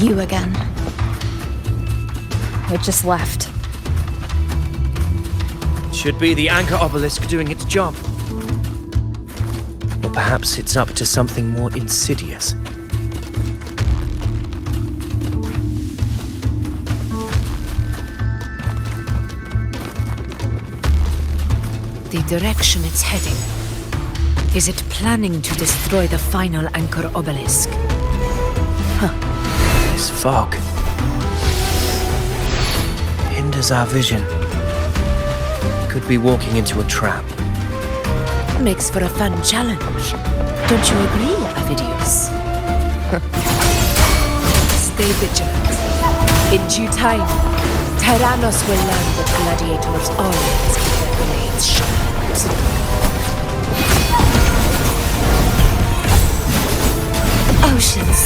You again. It just left. Should be the anchor obelisk doing its job. Or perhaps it's up to something more insidious. The direction it's heading. Is it planning to destroy the final anchor obelisk? This fog hinders our vision. Could be walking into a trap. Makes for a fun challenge. Don't you agree, Avidius? Stay vigilant. In due time, Tyrannos will learn that gladiators always keep their blades sharp. Oceans,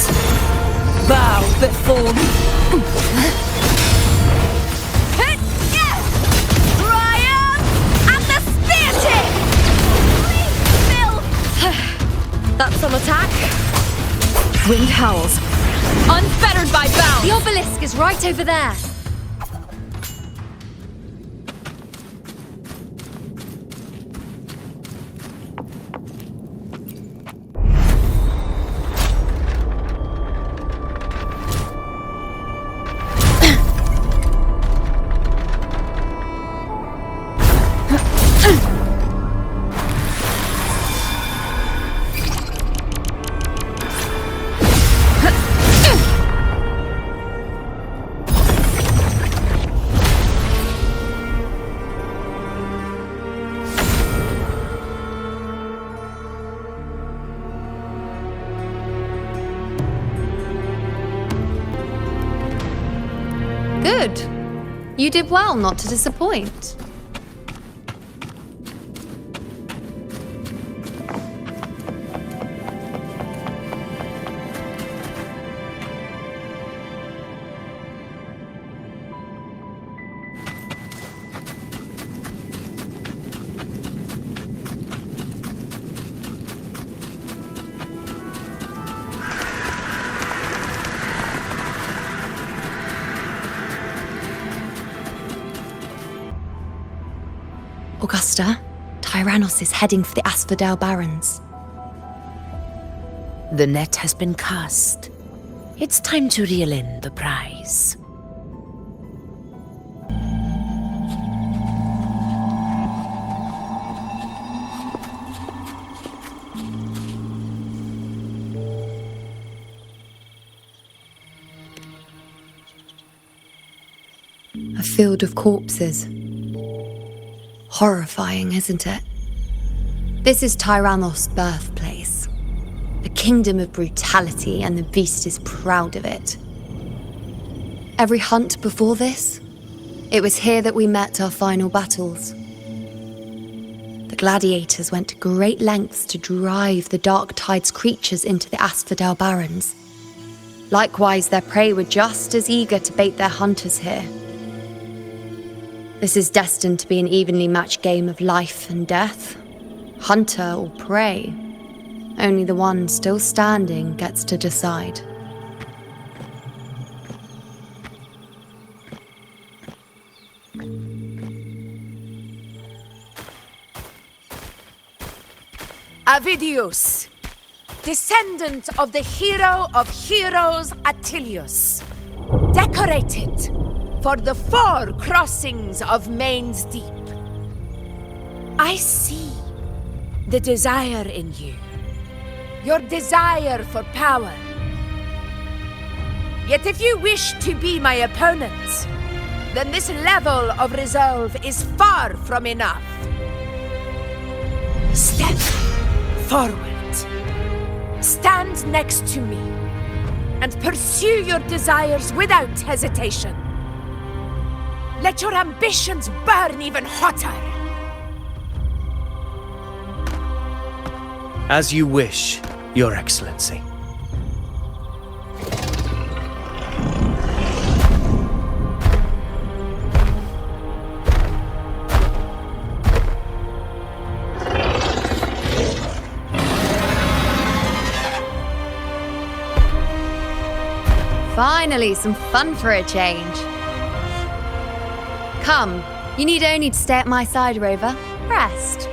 bow before me. Ryan! And the spear tip! That's on attack. Wind howls. Unfettered by bounds. The obelisk is right over there. Good. You did well not to disappoint. Augusta, Tyrannos is heading for the Asphodel Barrens. The net has been cast. It's time to reel in the prize. A field of corpses. Horrifying, isn't it? This is Tyrannos' birthplace. A kingdom of brutality, and the beast is proud of it. Every hunt before this, it was here that we met our final battles. The gladiators went to great lengths to drive the Dark Tide's creatures into the Asphodel Barrens. Likewise, their prey were just as eager to bait their hunters here. This is destined to be an evenly matched game of life and death. Hunter or prey. Only the one still standing gets to decide. Avidius, descendant of the hero of heroes Attilius, decorated for the 4 crossings of Main's Deep. I see the desire in you, your desire for power. Yet if you wish to be my opponent, then this level of resolve is far from enough. Step forward. Stand next to me and pursue your desires without hesitation. Let your ambitions burn even hotter. As you wish, Your Excellency. Finally, some fun for a change. Come, you need only to stay at my side, Rover. Rest.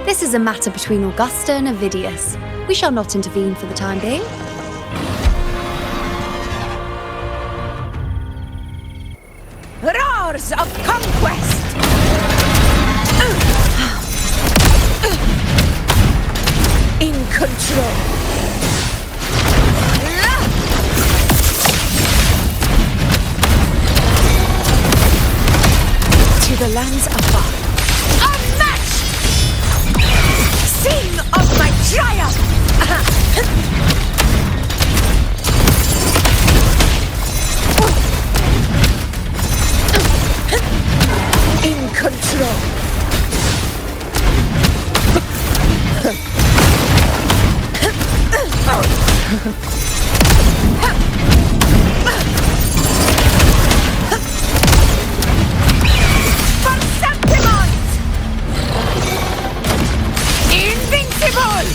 This is a matter between Augusta and Avidius. We shall not intervene for the time being. Roars of conquest! In control. To the lands afar. Unmatched! Sing of my triumph! In control. For Septimont! Invincible!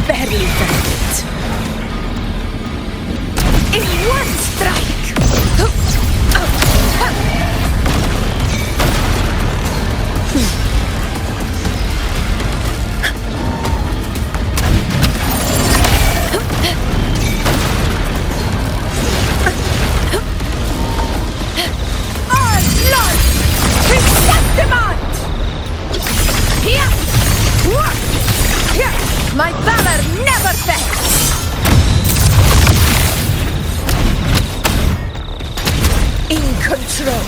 Barely felt it. In one strike! My valor never fails! In control.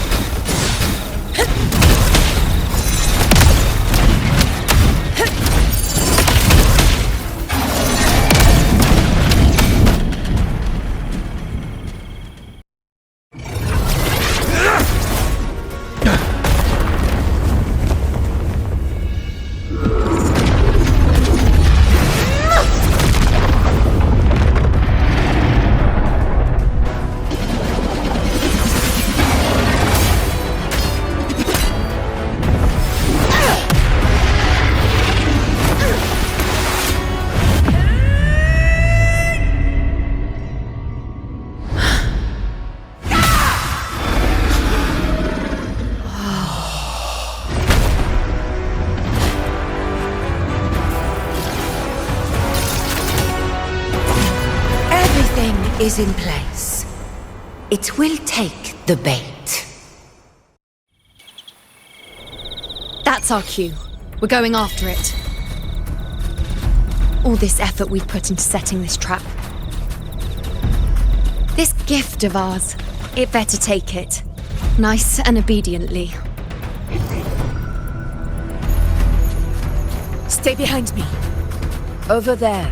Is in place. It will take the bait. That's our cue. We're going after it. All this effort we've put into setting this trap. This gift of ours, it better take it. Nice and obediently. Stay behind me. Over there.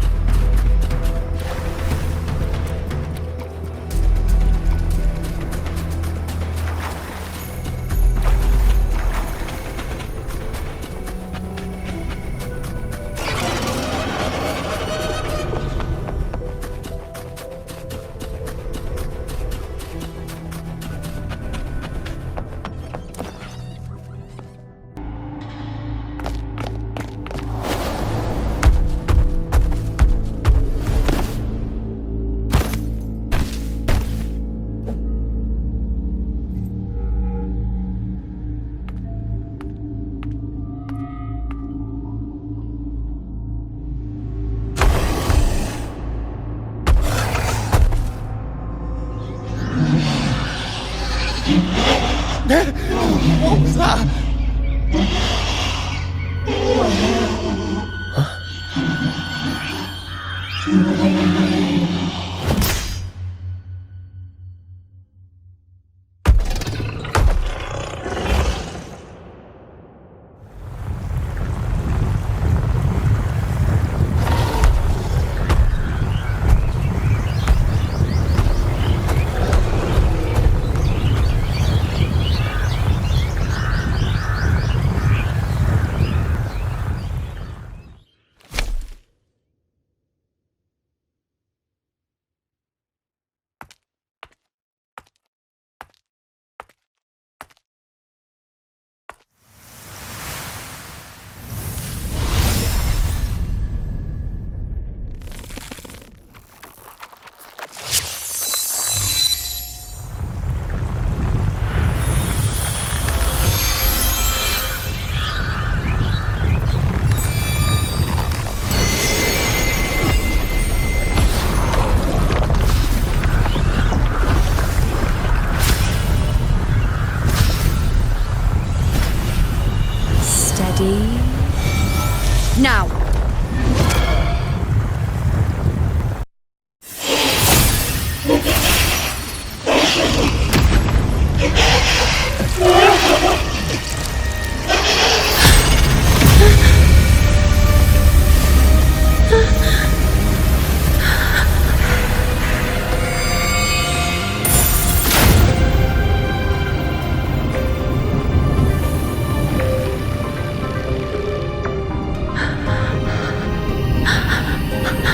What was that?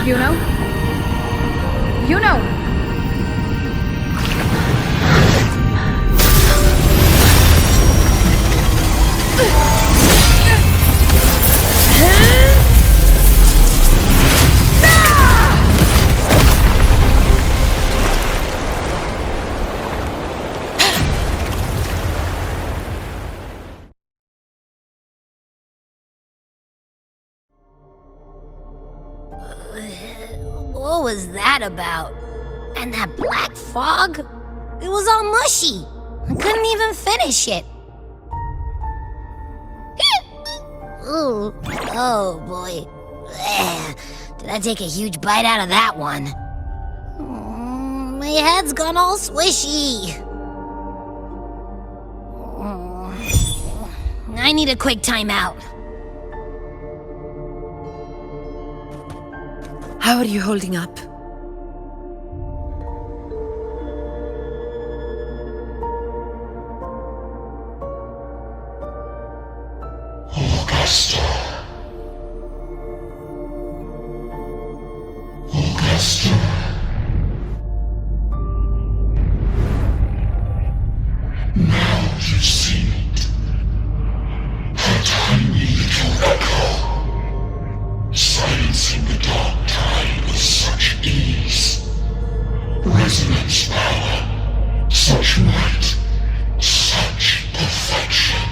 Yuno? Yuno! What was that about? And that black fog? It was all mushy. I couldn't even finish it. Ooh, oh boy. Did I take a huge bite out of that one? My head's gone all swishy. I need a quick timeout. How are you holding up? Augusta. Augusta. Now you've seen it. A tiny little echo, silencing the dark tide with such ease. Resonance power, such might, such perfection.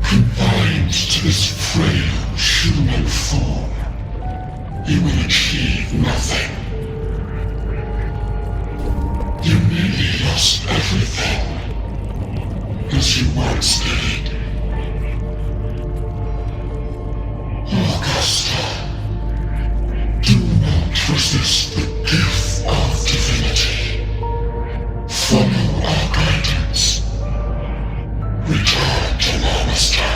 Confined to this frail human form, you will achieve nothing. You nearly lost everything, as you once did. Augusta, do not resist the gift of divinity. Follow our guidance. Return to Lannister.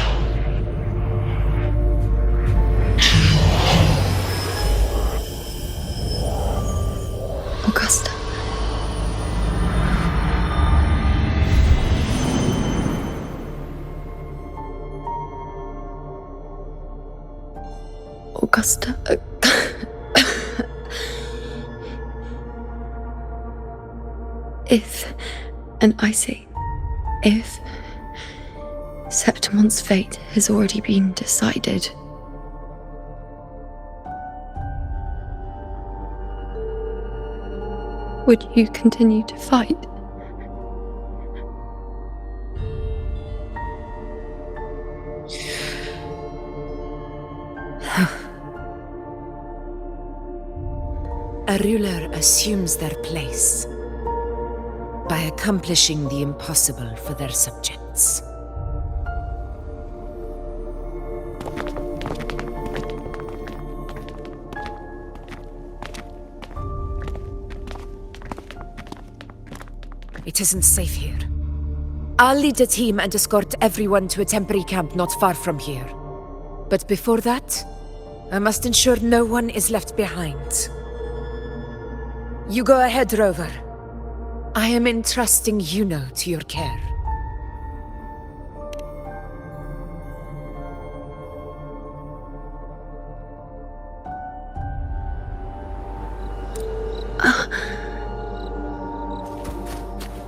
To your home. Augusta. Augusta. If, and I say, if Septimon's fate has already been decided, would you continue to fight? A ruler assumes their place by accomplishing the impossible for their subjects. It isn't safe here. I'll lead a team and escort everyone to a temporary camp not far from here. But before that, I must ensure no one is left behind. You go ahead, Rover. I am entrusting Yuno to your care.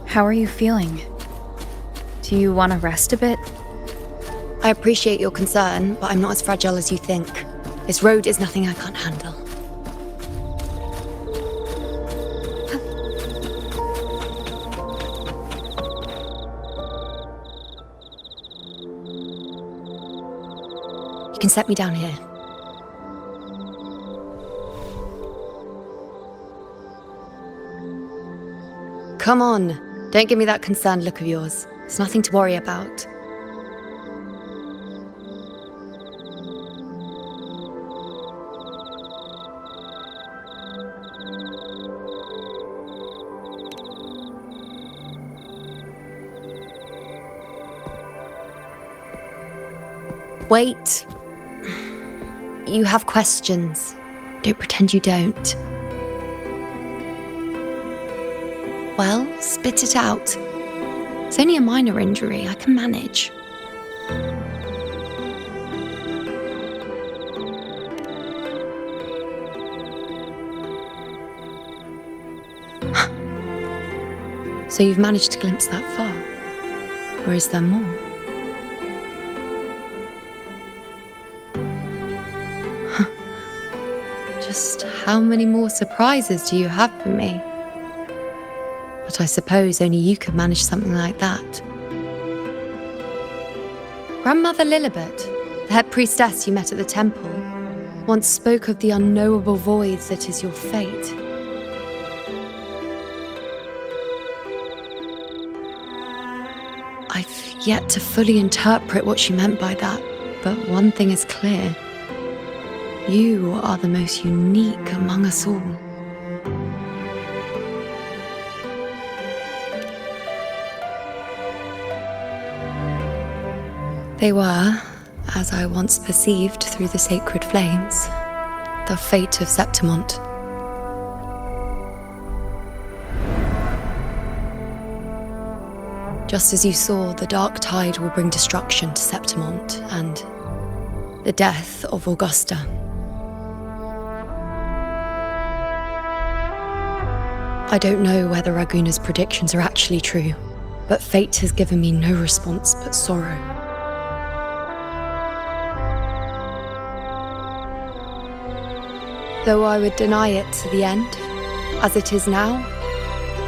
How are you feeling? Do you want to rest a bit? I appreciate your concern, but I'm not as fragile as you think. This road is nothing I can't handle. You can set me down here. Come on, don't give me that concerned look of yours. It's nothing to worry about. Wait. You have questions. Don't pretend you don't. Well, spit it out. It's only a minor injury. I can manage. So you've managed to glimpse that far? Or is there more? Just how many more surprises do you have for me? But I suppose only you could manage something like that. Grandmother Lilibet, the head priestess you met at the temple, once spoke of the unknowable void that is your fate. I've yet to fully interpret what she meant by that, but one thing is clear. You are the most unique among us all. They were, as I once perceived through the sacred flames, the fate of Septimont. Just as you saw, the dark tide will bring destruction to Septimont and the death of Augusta. I don't know whether Raguna's predictions are actually true, but fate has given me no response but sorrow. Though I would deny it to the end, as it is now,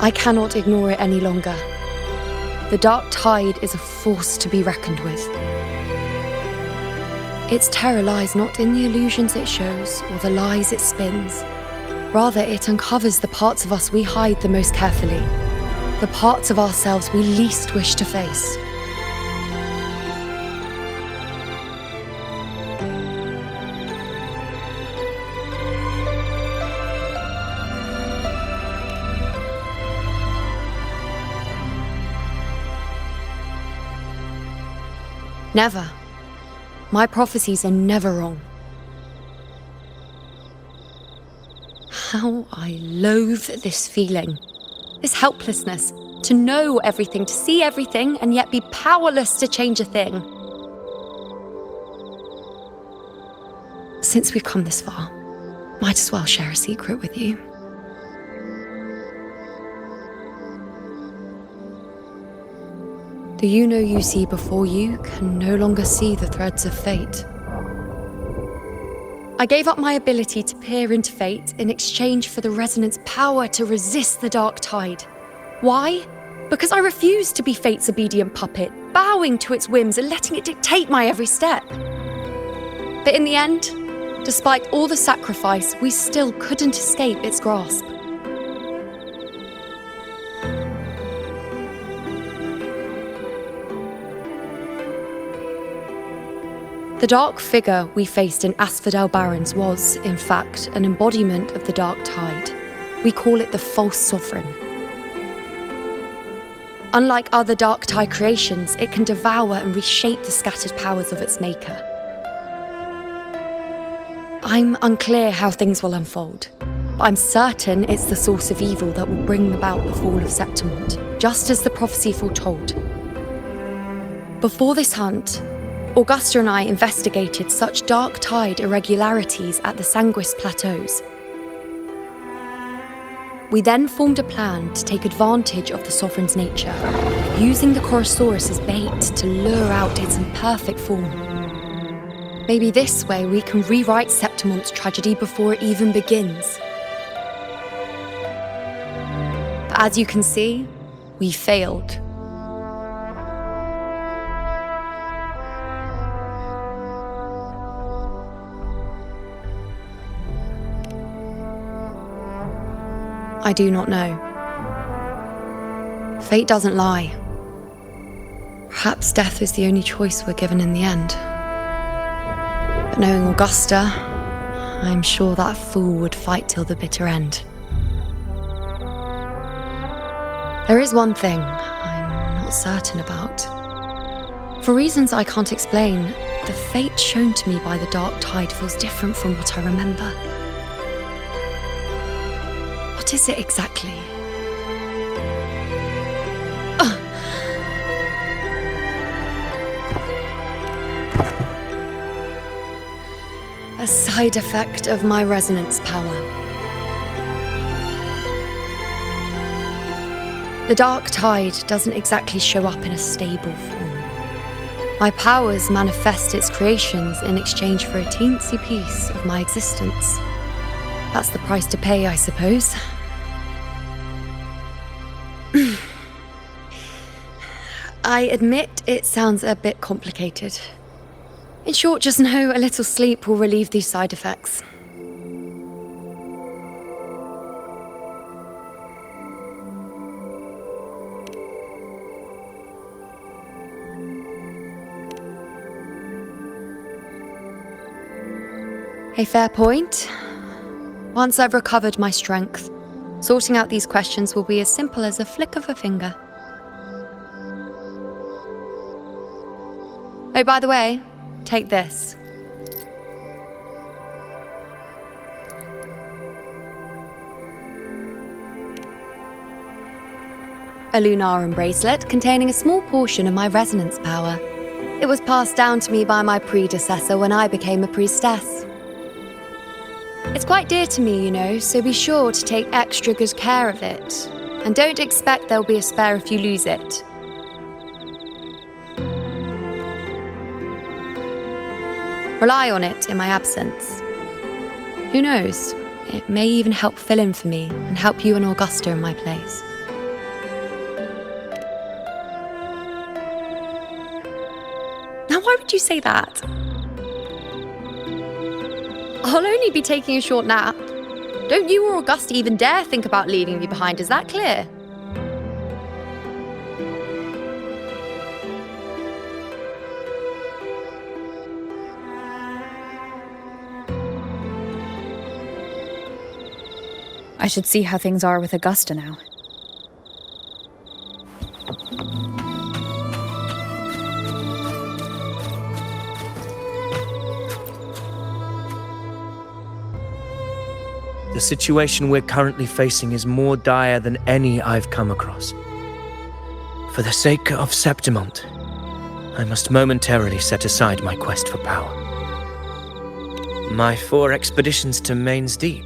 I cannot ignore it any longer. The dark tide is a force to be reckoned with. Its terror lies not in the illusions it shows or the lies it spins. Rather, it uncovers the parts of us we hide the most carefully, the parts of ourselves we least wish to face. Never. My prophecies are never wrong. How I loathe this feeling, this helplessness, to know everything, to see everything, and yet be powerless to change a thing. Since we've come this far, might as well share a secret with you. The you see before you can no longer see the threads of fate. I gave up my ability to peer into fate in exchange for the resonance power to resist the dark tide. Why? Because I refused to be fate's obedient puppet, bowing to its whims and letting it dictate my every step. But in the end, despite all the sacrifice, we still couldn't escape its grasp. The dark figure we faced in Asphodel Barrens was, in fact, an embodiment of the dark tide. We call it the false sovereign. Unlike other dark tide creations, it can devour and reshape the scattered powers of its maker. I'm unclear how things will unfold, but I'm certain it's the source of evil that will bring about the fall of Septimont, just as the prophecy foretold. Before this hunt, Augusta and I investigated such dark tide irregularities at the Sanguis Plateaus. We then formed a plan to take advantage of the Sovereign's nature, using the Chorosaurus as bait to lure out its imperfect form. Maybe this way we can rewrite Septimont's tragedy before it even begins. But as you can see, we failed. I do not know. Fate doesn't lie. Perhaps death is the only choice we're given in the end. But knowing Augusta, I'm sure that fool would fight till the bitter end. There is one thing I'm not certain about. For reasons I can't explain, the fate shown to me by the dark tide feels different from what I remember. What is it exactly? A side effect of my resonance power. The dark tide doesn't exactly show up in a stable form. My powers manifest its creations in exchange for a teensy piece of my existence. That's the price to pay, I suppose. I admit it sounds a bit complicated. In short, just know a little sleep will relieve these side effects. A fair point. Once I've recovered my strength, sorting out these questions will be as simple as a flick of a finger. Oh, by the way, take this. A Lunarum bracelet containing a small portion of my resonance power. It was passed down to me by my predecessor when I became a priestess. It's quite dear to me, you know, so be sure to take extra good care of it. And don't expect there'll be a spare if you lose it. Rely on it in my absence. Who knows? It may even help fill in for me and help you and Augusta in my place. Now, why would you say that? I'll only be taking a short nap. Don't you or Augusta even dare think about leaving me behind, is that clear? I should see how things are with Augusta now. The situation we're currently facing is more dire than any I've come across. For the sake of Septimont, I must momentarily set aside my quest for power. My 4 expeditions to Main's Deep.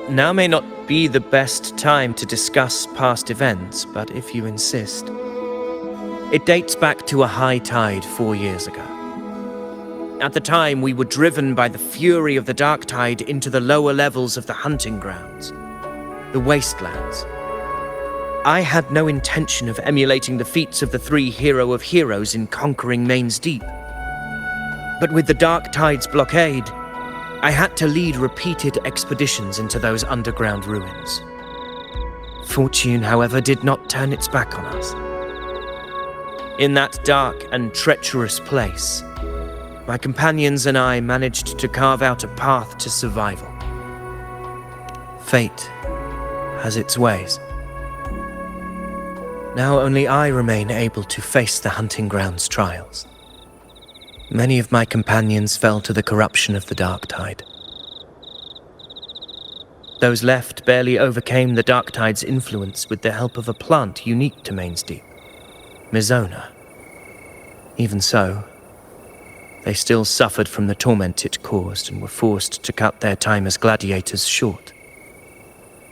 Now may not be the best time to discuss past events, but if you insist. It dates back to a high tide 4 years ago. At the time, we were driven by the fury of the dark tide into the lower levels of the hunting grounds, the wastelands. I had no intention of emulating the feats of the 3 hero of heroes in conquering Main's Deep. But with the dark tide's blockade, I had to lead repeated expeditions into those underground ruins. Fortune, however, did not turn its back on us. In that dark and treacherous place, my companions and I managed to carve out a path to survival. Fate has its ways. Now only I remain able to face the hunting grounds trials. Many of my companions fell to the corruption of the dark tide. Those left barely overcame the dark tide's influence with the help of a plant unique to Main's Deep, Mizona. Even so, they still suffered from the torment it caused and were forced to cut their time as gladiators short.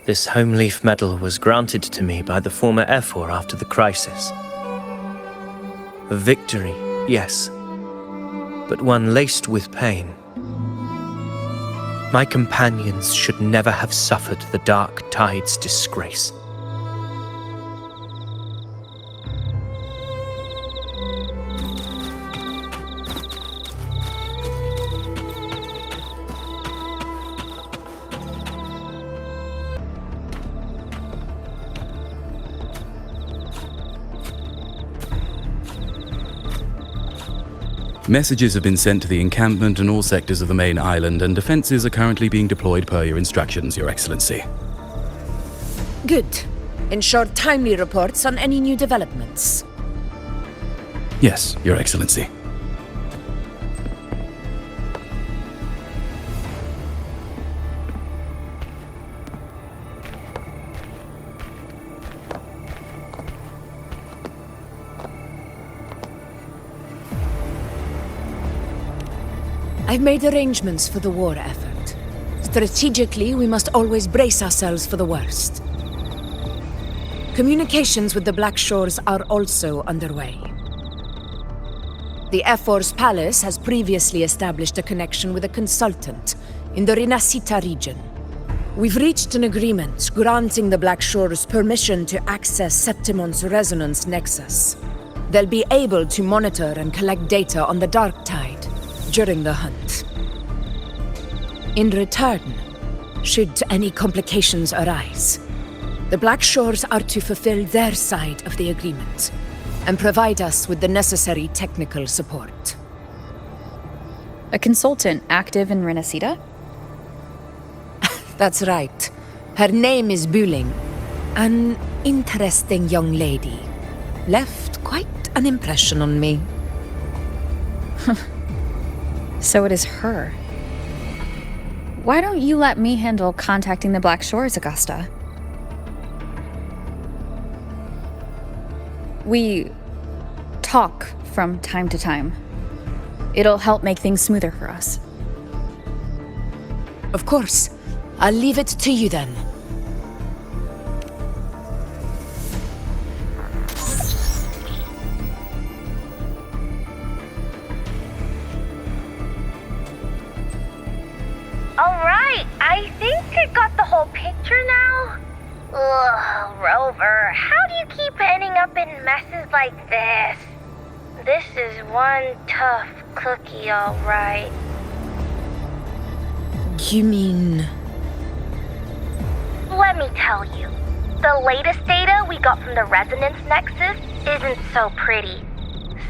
This home leaf medal was granted to me by the former Ephor after the crisis. A victory, yes, but one laced with pain. My companions should never have suffered the dark tide's disgrace. Messages have been sent to the encampment and all sectors of the main island, and defenses are currently being deployed per your instructions, Your Excellency. Good. Ensure timely reports on any new developments. Yes, Your Excellency. I've made arrangements for the war effort. Strategically, we must always brace ourselves for the worst. Communications with the Black Shores are also underway. The Air Force Palace has previously established a connection with a consultant in the Rinascita region. We've reached an agreement granting the Black Shores permission to access Septimon's resonance nexus. They'll be able to monitor and collect data on the Dark Tide during the hunt. In return, should any complications arise, the Black Shores are to fulfill their side of the agreement and provide us with the necessary technical support. A consultant active in Rinascita? That's right. Her name is Buling. An interesting young lady. Left quite an impression on me. So it is her. Why don't you let me handle contacting the Black Shores, Augusta? We talk from time to time. It'll help make things smoother for us. Of course. I'll leave it to you then. Alright, I think I got the whole picture now. Ugh, Rover, how do you keep ending up in messes like this? This is one tough cookie, alright. You mean... Let me tell you, the latest data we got from the resonance nexus isn't so pretty.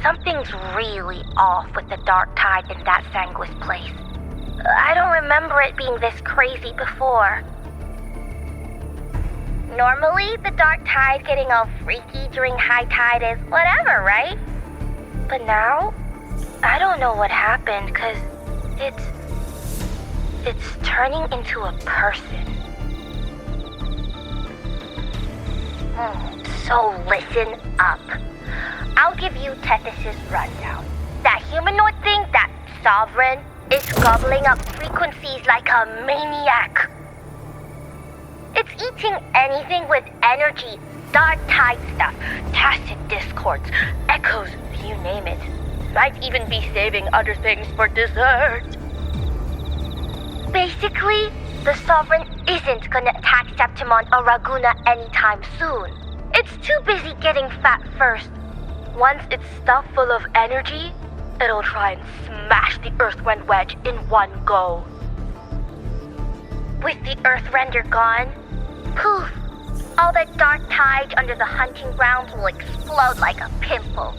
Something's really off with the Dark Tide in that Sanguis place. I don't remember it being this crazy before. Normally, the Dark Tide getting all freaky during high tide is whatever, right? But now, I don't know what happened, cause it's turning into a person. So listen up. I'll give you Tethys' rundown. That humanoid thing, that Sovereign, is gobbling up frequencies like a maniac. It's eating anything with energy, Dark Tide stuff, tacit discords, echoes, you name it. Might even be saving other things for dessert. Basically, the Sovereign isn't gonna attack Septimon or Raguna anytime soon. It's too busy getting fat first. Once it's stuffed full of energy, it'll try and smash the Earthwind Wedge in one go. With the Earthrender gone, poof, all that Dark Tide under the hunting grounds will explode like a pimple.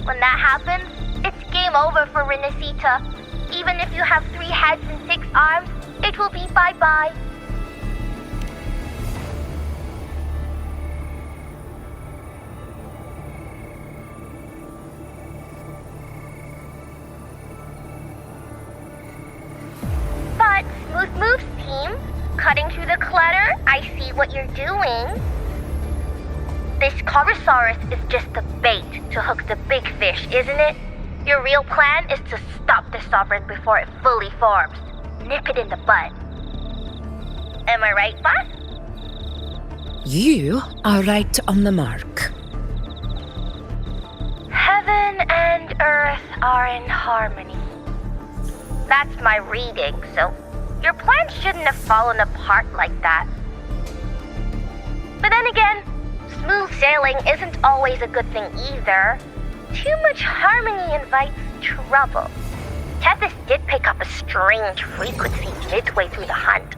When that happens, it's game over for Rinascita. Even if you have 3 heads and 6 arms, it will be bye-bye. But Smooth Moves team, cutting through the clutter, I see what you're doing. This Corosaurus is just the bait to hook the big fish, isn't it? Your real plan is to stop the Sovereign before it fully forms. Nip it in the bud. Am I right, boss? You are right on the mark. Heaven and Earth are in harmony. That's my reading, so your plan shouldn't have fallen apart like that. But then again, smooth sailing isn't always a good thing either. Too much harmony invites trouble. Tethys did pick up a strange frequency midway through the hunt.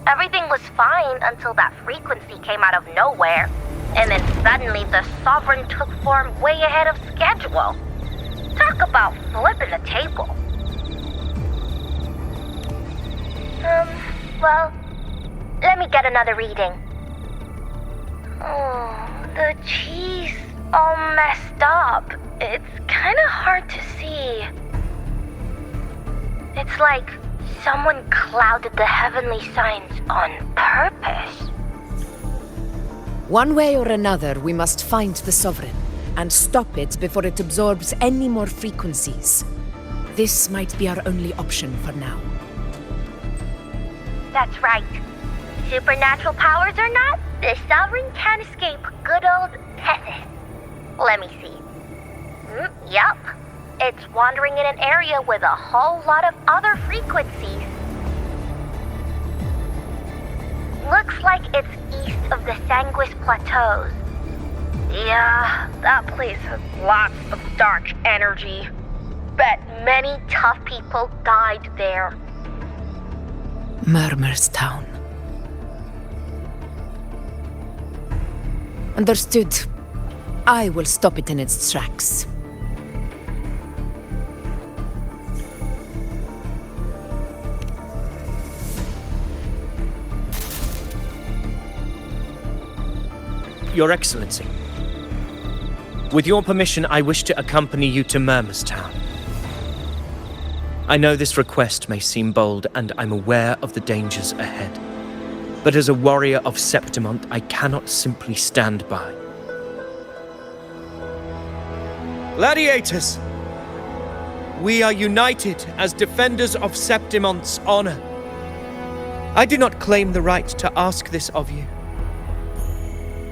Everything was fine until that frequency came out of nowhere, and then suddenly the Sovereign took form way ahead of schedule. Talk about flipping the table. Well, let me get another reading. Oh, the cheese all messed up. It's kinda hard to see. It's like someone clouded the heavenly signs on purpose. One way or another, we must find the Sovereign and stop it before it absorbs any more frequencies. this might be our only option for now. That's right. Supernatural powers or not, the Sovereign can't escape good old Tethys. Let me see. Yup. It's wandering in an area with a whole lot of other frequencies. Looks like it's east of the Sanguis Plateaus. Yeah, that place has lots of dark energy. Bet many tough people died there. Murmur's Town. Understood. I will stop it in its tracks. Your Excellency, with your permission, I wish to accompany you to Murmur's Town. I know this request may seem bold, and I'm aware of the dangers ahead. But as a warrior of Septimont, I cannot simply stand by. Gladiators! We are united as defenders of Septimont's honor. I do not claim the right to ask this of you.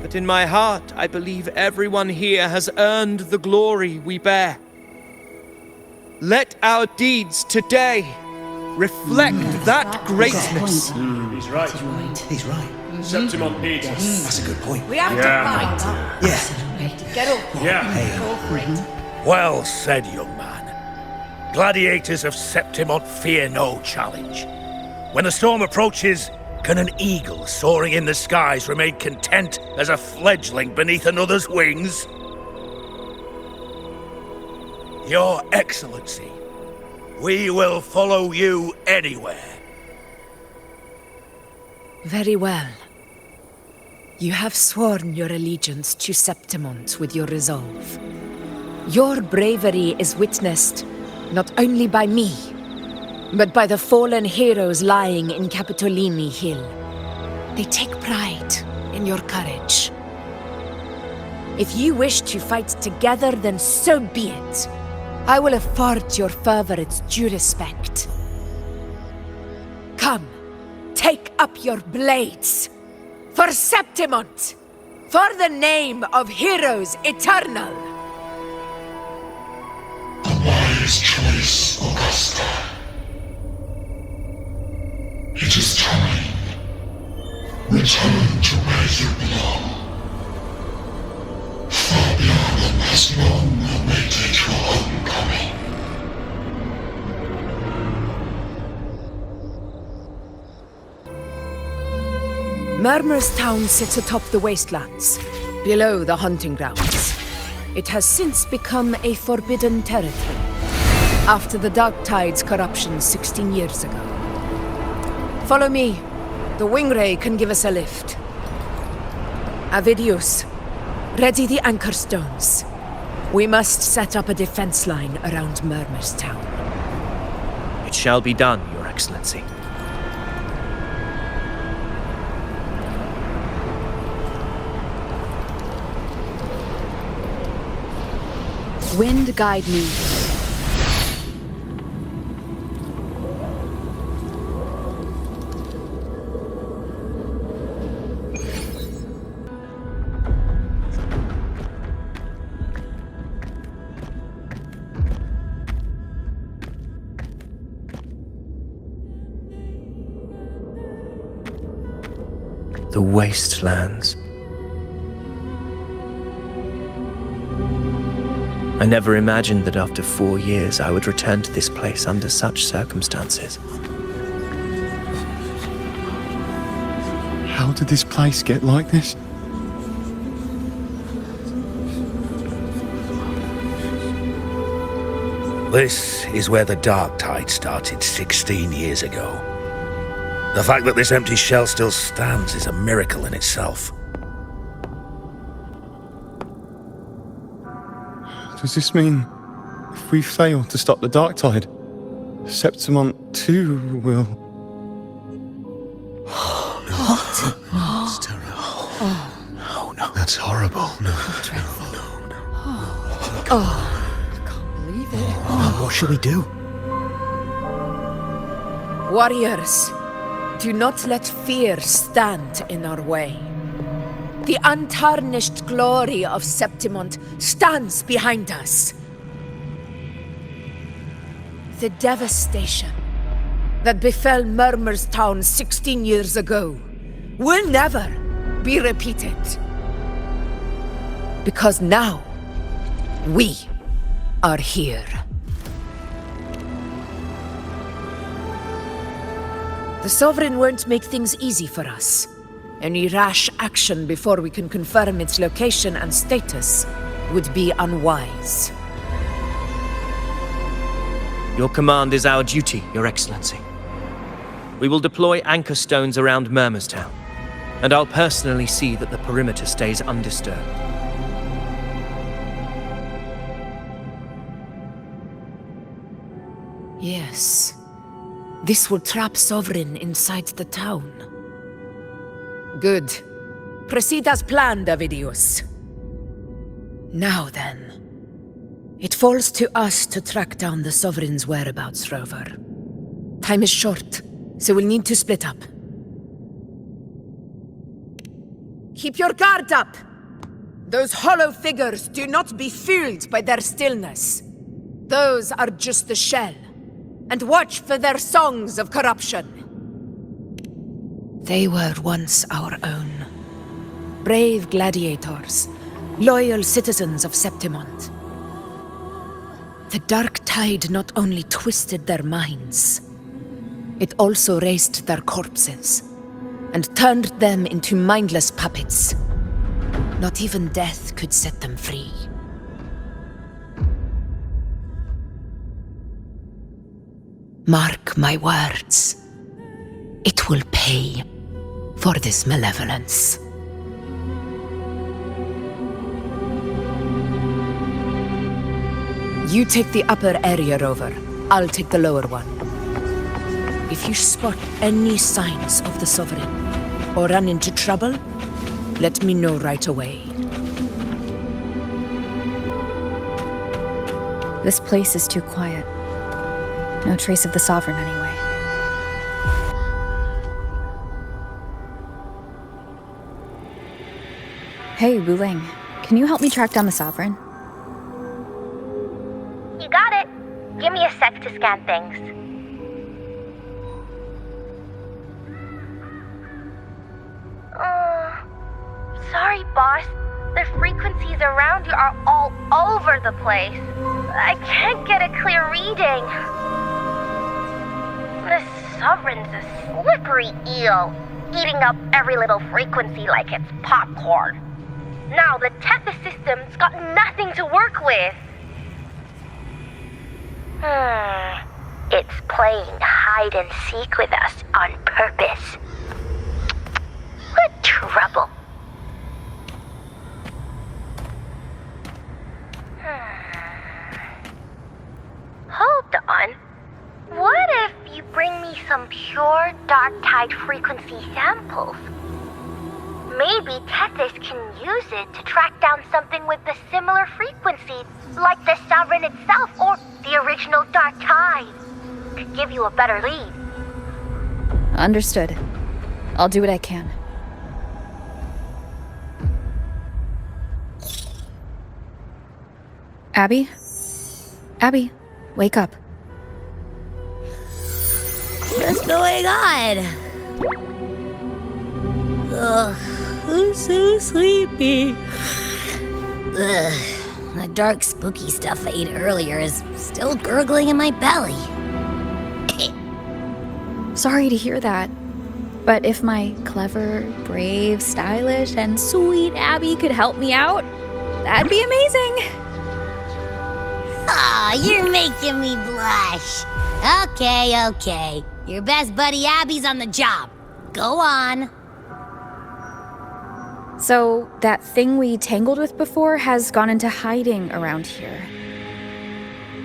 But in my heart, I believe everyone here has earned the glory we bear. Let our deeds today reflect that greatness. He's right. He's right. Septimont needs us. That's a good point. We have to fight. Yeah. Get up. Yeah. Go for it. Well said, young man. Gladiators of Septimont fear no challenge. When the storm approaches, can an eagle soaring in the skies remain content as a fledgling beneath another's wings? Your Excellency, we will follow you anywhere. Very well. You have sworn your allegiance to Septimont with your resolve. Your bravery is witnessed not only by me, but by the fallen heroes lying in Capitolini Hill. They take pride in your courage. If you wish to fight together, then so be it. I will afford your fervor its due respect. Come, take up your blades. For Septimont! For the name of heroes eternal! A wise choice, Augusta. It is time. Return to where you belong. Fabian has long awaited your homecoming. Murmur's Town sits atop the wastelands, below the hunting grounds. It has since become a forbidden territory, after the Dark Tide's corruption 16 years ago. Follow me. The Wingray can give us a lift. Avidius, ready the anchor stones. We must set up a defense line around Murmur's Town. It shall be done, Your Excellency. Wind guide me. The wastelands. I never imagined that after 4 years I would return to this place under such circumstances. How did this place get like this? This is where the Dark Tide started 16 years ago. The fact that this empty shell still stands is a miracle in itself. Does this mean if we fail to stop the Dark Tide, Septimont too will... Oh, no. It's terrible. Oh, no. That's horrible. No. Dreadful. No. Oh, I can't believe it. What shall we do? Warriors, do not let fear stand in our way. The untarnished glory of Septimont stands behind us. The devastation that befell Murmur's town 16 years ago will never be repeated. Because now, we are here. The Sovereign won't make things easy for us. Any rash action before we can confirm its location and status would be unwise. Your command is our duty, Your Excellency. We will deploy anchor stones around Murmur's town, and I'll personally see that the perimeter stays undisturbed. Yes. This will trap Sovereign inside the town. Good. Proceed as planned, Avidius. Now then. It falls to us to track down the Sovereign's whereabouts, Rover. Time is short, so we'll need to split up. Keep your guard up! Those hollow figures do not be fooled by their stillness. Those are just the shell. And watch for their songs of corruption. They were once our own. Brave gladiators, loyal citizens of Septimont. The dark tide not only twisted their minds, it also raised their corpses and turned them into mindless puppets. Not even death could set them free. Mark my words. It will pay for this malevolence. You take the upper area, Rover. I'll take the lower one. If you spot any signs of the Sovereign, or run into trouble, let me know right away. This place is too quiet. No trace of the Sovereign anyway. Hey, Wuling. Can you help me track down the Sovereign? You got it. Give me a sec to scan things. Sorry, boss. The frequencies around you are all over the place. I can't get a clear reading. The Sovereign's a slippery eel, eating up every little frequency like it's popcorn. Now the Tethys system's got nothing to work with. It's playing hide and seek with us on purpose. What trouble. Hold on. What if you bring me some pure dark tide frequency samples? Maybe Tethys can use it to track down something with a similar frequency, like the Sovereign itself or the original dark tide. Could give you a better lead. Understood. I'll do what I can. Abby? Abby, wake up. What's going on? Ugh, I'm so sleepy. Ugh, the dark, spooky stuff I ate earlier is still gurgling in my belly. Sorry to hear that. But if my clever, brave, stylish, and sweet Abby could help me out, that'd be amazing. Aw, you're making me blush. Okay. Your best buddy Abby's on the job. Go on. So, that thing we tangled with before has gone into hiding around here.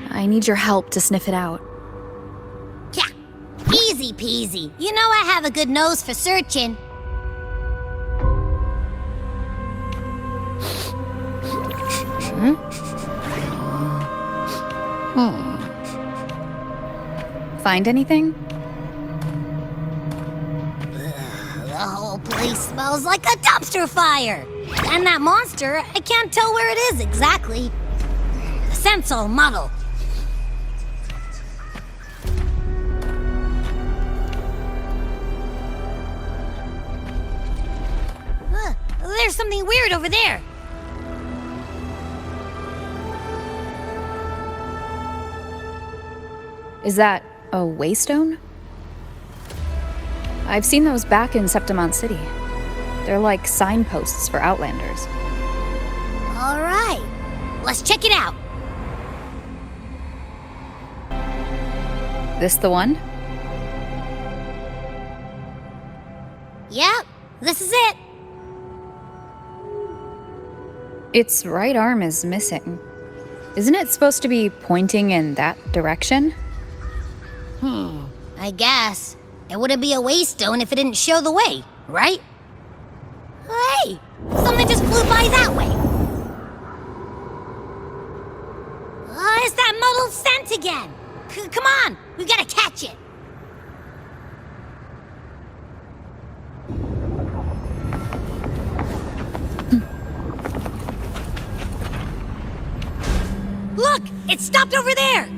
I need your help to sniff it out. Yeah, easy peasy. You know I have a good nose for searching. Find anything? place smells like a dumpster fire. And that monster, I can't tell where it is exactly. The scent's all muddled. There's something weird over there. Is that a waystone? I've seen those back in Septimont City. They're like signposts for Outlanders. All right, let's check it out. This the one? Yep, this is it. Its right arm is missing. Isn't it supposed to be pointing in that direction? I guess. It wouldn't be a waystone if it didn't show the way, right? Hey, something just flew by that way. It's that muddled scent again. Come on, we gotta catch it. Look, it stopped over there.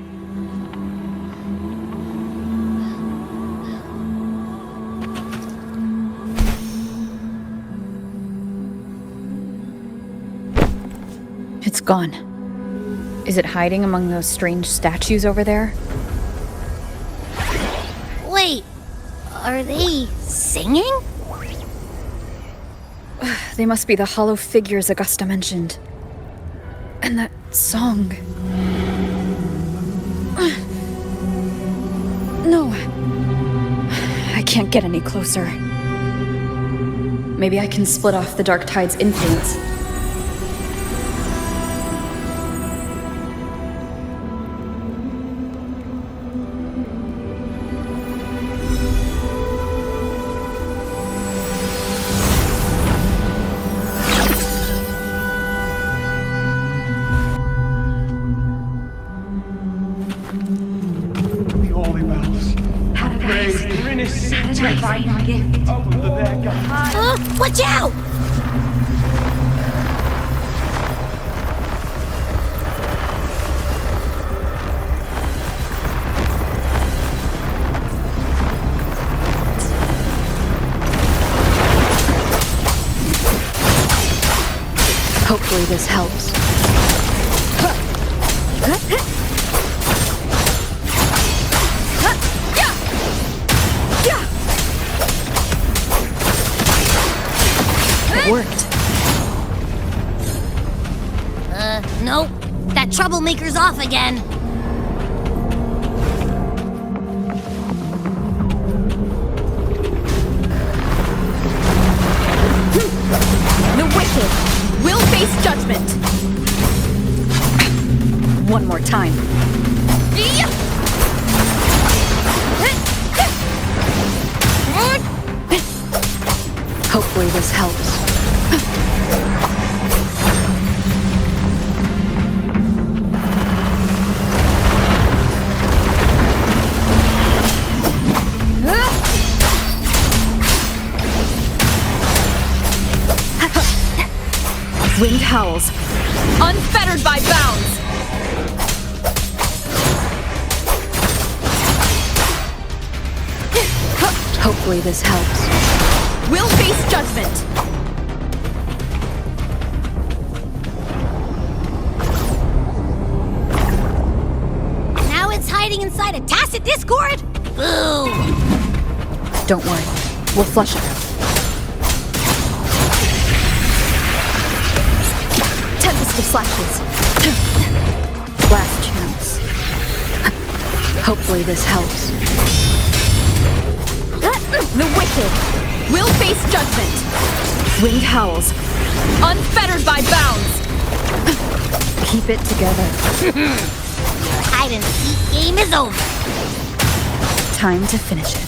It's gone. Is it hiding among those strange statues over there? Wait, are they singing? They must be the hollow figures Augusta mentioned. And that song. No. I can't get any closer. Maybe I can split off the Dark Tide's influence. Watch out! Hopefully this helps. It worked. Nope. That troublemaker's off again. The wicked will face judgment. One more time. Hopefully this helps. Wind howls, unfettered by bounds. Hopefully this helps. We'll face judgment. Now it's hiding inside a tacit discord? Boo! Don't worry, we'll flush it out. Tempest of slashes. Blast channels. Hopefully this helps. The wicked will face judgment. Wind howls, unfettered by bounds. Keep it together. Your hide and seek game is over. Time to finish it.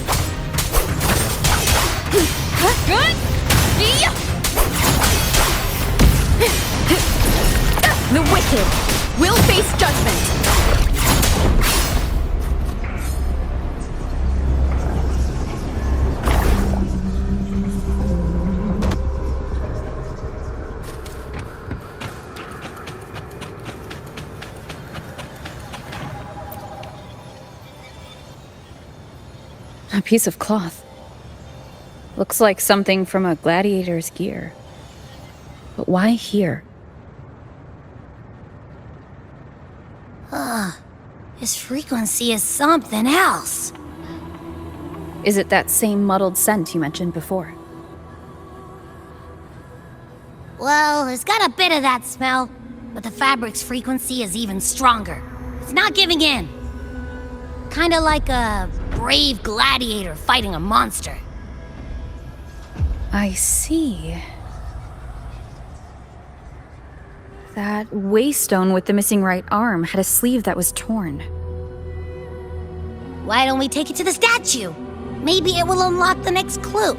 The wicked will face judgment. A piece of cloth. Looks like something from a gladiator's gear. But why here? This frequency is something else. Is it that same muddled scent you mentioned before? Well, it's got a bit of that smell, but the fabric's frequency is even stronger. It's not giving in. Kinda like a brave gladiator fighting a monster. I see. That waystone with the missing right arm had a sleeve that was torn. Why don't we take it to the statue? Maybe it will unlock the next clue.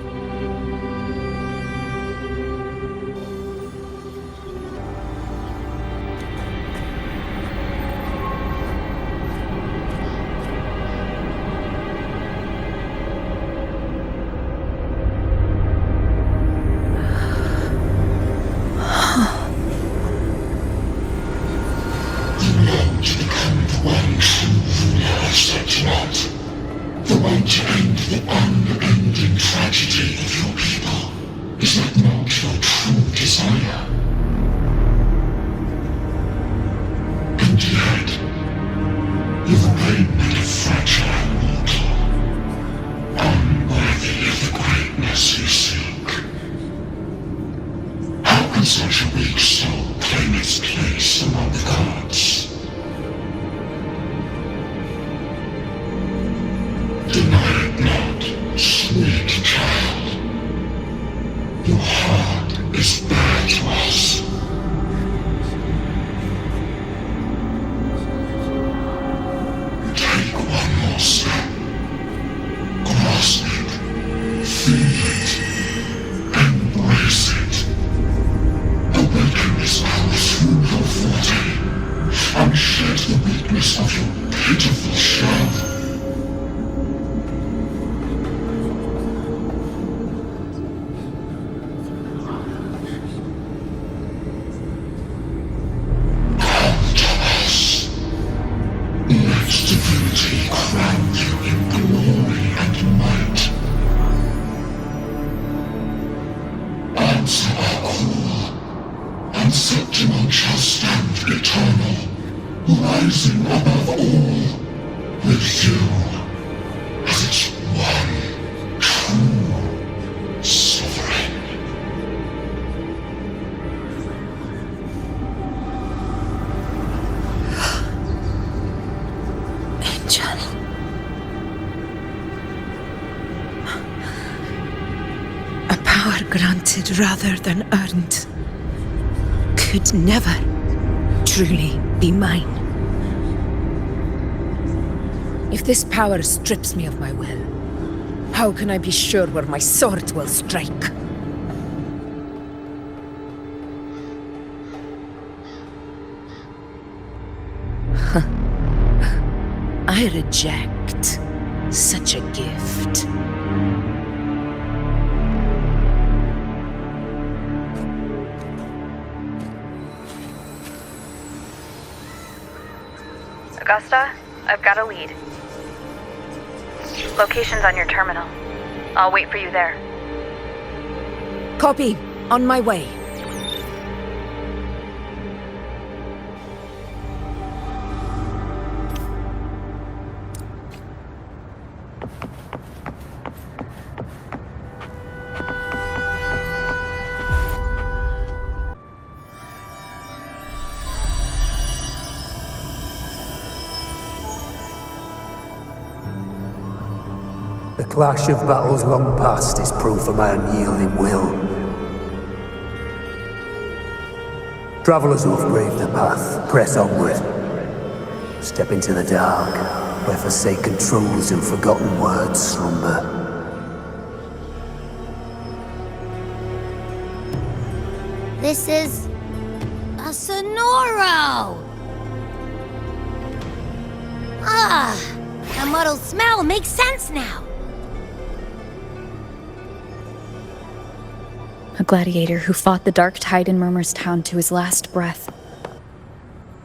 Granted rather than earned, could never truly be mine. If this power strips me of my will, how can I be sure where my sword will strike? I reject such a gift. Augusta, I've got a lead. Location's on your terminal. I'll wait for you there. Copy. On my way. The clash of battles long past is proof of my unyielding will. Travellers who have braved the path, press onward. Step into the dark, where forsaken truths and forgotten words slumber. This is a Sonoro! The muddled smell makes sense now. A gladiator who fought the dark tide in Murmur's Town to his last breath.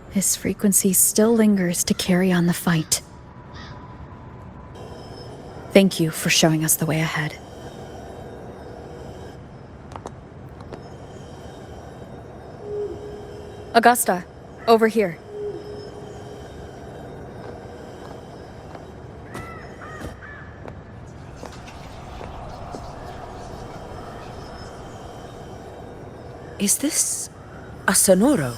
His frequency still lingers to carry on the fight. Thank you for showing us the way ahead. Augusta, over here. Is this a Sonoro?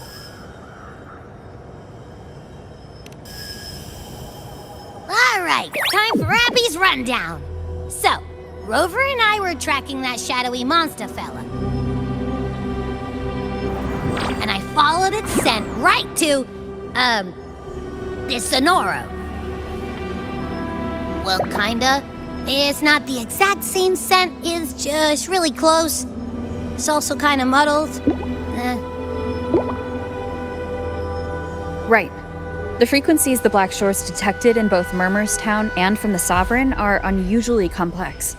Alright, time for Abby's rundown. So, Rover and I were tracking that shadowy monster fella. And I followed its scent right to, this Sonoro. Well, kinda. It's not the exact same scent, it's just really close. It's also kinda muddled. Right. The frequencies the Black Shores detected in both Murmurstown and from the Sovereign are unusually complex.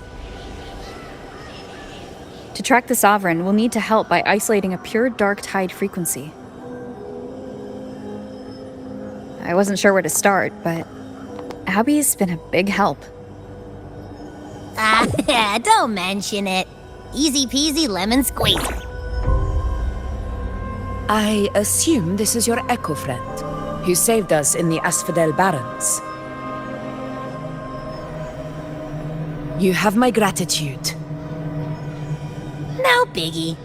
To track the Sovereign, we'll need to help by isolating a pure dark tide frequency. I wasn't sure where to start, but Abby's been a big help. Don't mention it. Easy peasy lemon squeezy. I assume this is your Echo friend, who saved us in the Asphodel Barrens. You have my gratitude. No biggie.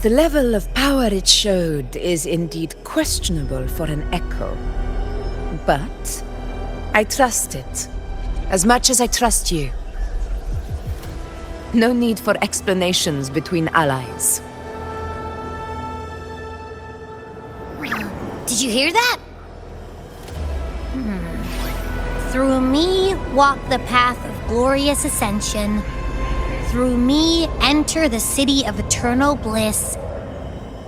The level of power it showed is indeed questionable for an Echo. But I trust it, as much as I trust you. No need for explanations between allies. Did you hear that? Through me walk the path of glorious ascension. Through me enter the city of eternal bliss.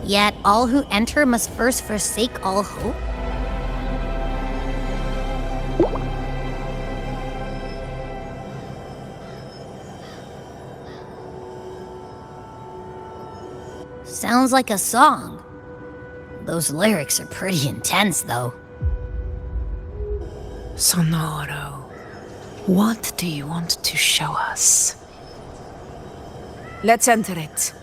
Yet all who enter must first forsake all hope. Sounds like a song. Those lyrics are pretty intense, though. Sonoro, what do you want to show us? Let's enter it.